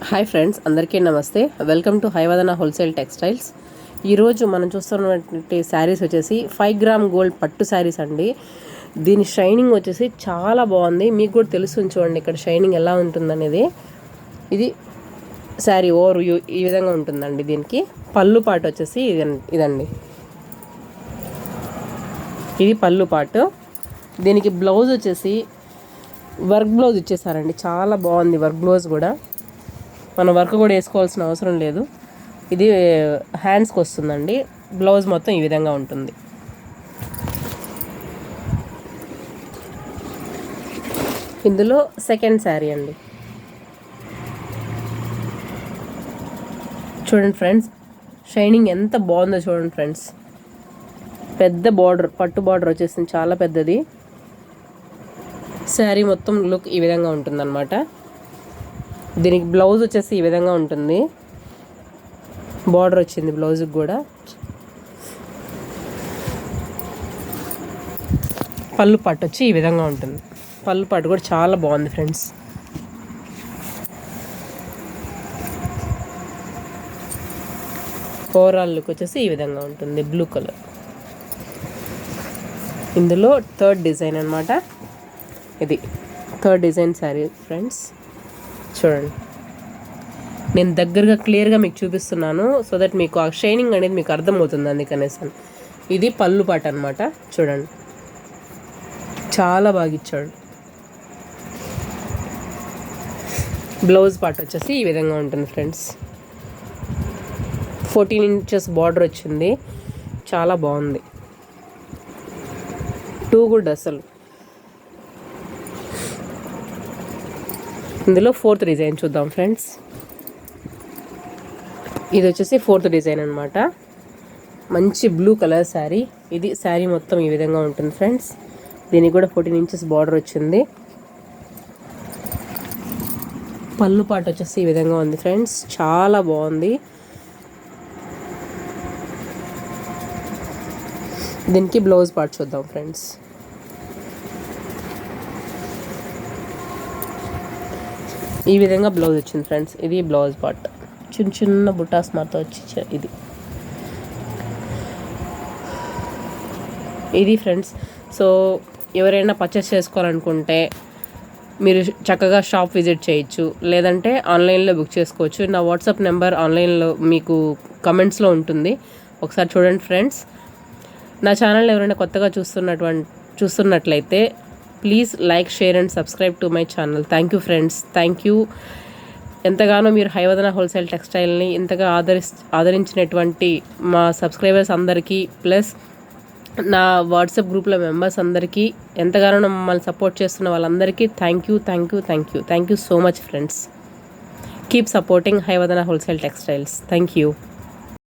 Hi friends, అందరికీ నమస్తే. Welcome to Hayavadana wholesale textiles. ఈరోజు మనం చూస్తున్నటువంటి శారీస్ వచ్చేసి 5 గ్రామ్ గోల్డ్ పట్టు శారీస్ అండి. దీని షైనింగ్ వచ్చేసి చాలా బాగుంది. మీకు కూడా తెలుసు చూడండి ఇక్కడ షైనింగ్ ఎలా ఉంటుందనేది. ఇది శారీ ఓవర్ వ్యూ ఈ విధంగా ఉంటుందండి. దీనికి పళ్ళు పాటు వచ్చేసి ఇదండి, ఇది పళ్ళు పాటు. దీనికి బ్లౌజ్ వచ్చేసి వర్క్ బ్లౌజ్ ఇచ్చేసారండి. చాలా బాగుంది వర్క్ బ్లౌజ్ కూడా. మనం వర్క్ కూడా వేసుకోవాల్సిన అవసరం లేదు. ఇది హ్యాండ్స్కి వస్తుందండి. బ్లౌజ్ మొత్తం ఈ విధంగా ఉంటుంది. ఇందులో సెకండ్ శారీ అండి. చూడండి ఫ్రెండ్స్, షైనింగ్ ఎంత బాగుందో చూడండి ఫ్రెండ్స్. పెద్ద బార్డర్, పట్టు బార్డర్ వచ్చేసింది, చాలా పెద్దది. శారీ మొత్తం లుక్ ఈ విధంగా ఉంటుందన్నమాట. దీనికి బ్లౌజ్ వచ్చేసి ఈ విధంగా ఉంటుంది. బార్డర్ వచ్చింది బ్లౌజ్కి కూడా. పళ్ళు పాటు వచ్చి ఈ విధంగా ఉంటుంది. పళ్ళు పాటు కూడా చాలా బాగుంది ఫ్రెండ్స్. ఓవరాల్ లుక్ వచ్చేసి ఈ విధంగా ఉంటుంది, బ్లూ కలర్. ఇందులో థర్డ్ డిజైన్ అనమాట. ఇది థర్డ్ డిజైన్ శారీ ఫ్రెండ్స్. చూడండి, నేను దగ్గరగా క్లియర్గా మీకు చూపిస్తున్నాను సో దట్ మీకు ఆ షైనింగ్ అనేది మీకు అర్థమవుతుంది, అందుకనేసి. ఇది పళ్ళు పాట అనమాట. చూడండి, చాలా బాగా ఇచ్చాడు. బ్లౌజ్ పార్ట్ వచ్చేసి ఈ విధంగా ఉంటుంది ఫ్రెండ్స్. 14 ఇంచెస్ బార్డర్ వచ్చింది, చాలా బాగుంది. టూ గుడ్ అసలు. ఇందులో ఫోర్త్ డిజైన్ చూద్దాం ఫ్రెండ్స్. ఇది వచ్చేసి ఫోర్త్ డిజైన్ అనమాట. మంచి బ్లూ కలర్ శారీ. ఇది శారీ మొత్తం ఈ విధంగా ఉంటుంది ఫ్రెండ్స్. దీనికి కూడా 14 ఇంచెస్ బార్డర్ వచ్చింది. పళ్ళు పాటు వచ్చేసి ఈ విధంగా ఉంది ఫ్రెండ్స్, చాలా బాగుంది. దీనికి బ్లౌజ్ పార్ట్ చూద్దాం ఫ్రెండ్స్. ఈ విధంగా బ్లౌజ్ వచ్చింది ఫ్రెండ్స్. ఇది బ్లౌజ్ పార్ట్, చిన్న చిన్న బుటాస్ మాతో వచ్చి ఇది ఫ్రెండ్స్. సో ఎవరైనా పర్చేస్ చేసుకోవాలనుకుంటే మీరు చక్కగా షాప్ విజిట్ చేయొచ్చు, లేదంటే ఆన్లైన్లో బుక్ చేసుకోవచ్చు. నా వాట్సాప్ నెంబర్ ఆన్లైన్లో మీకు కమెంట్స్లో ఉంటుంది, ఒకసారి చూడండి ఫ్రెండ్స్. నా ఛానల్ ఎవరైనా కొత్తగా చూస్తున్నట్లయితే please like, share and subscribe to my channel. Thank you friends, thank you. ఎంతగానో మీరు హైవదన హోల్సేల్ టెక్స్టైల్ని ఇంతగా ఆదరించినటువంటి మా సబ్స్క్రైబర్స్ అందరికీ, ప్లస్ నా వాట్సాప్ గ్రూప్లో మెంబర్స్ అందరికీ, ఎంతగానో మమ్మల్ని సపోర్ట్ చేస్తున్న వాళ్ళందరికీ thank you so much friends. Keep supporting Hayavadana wholesale textiles. Thank you.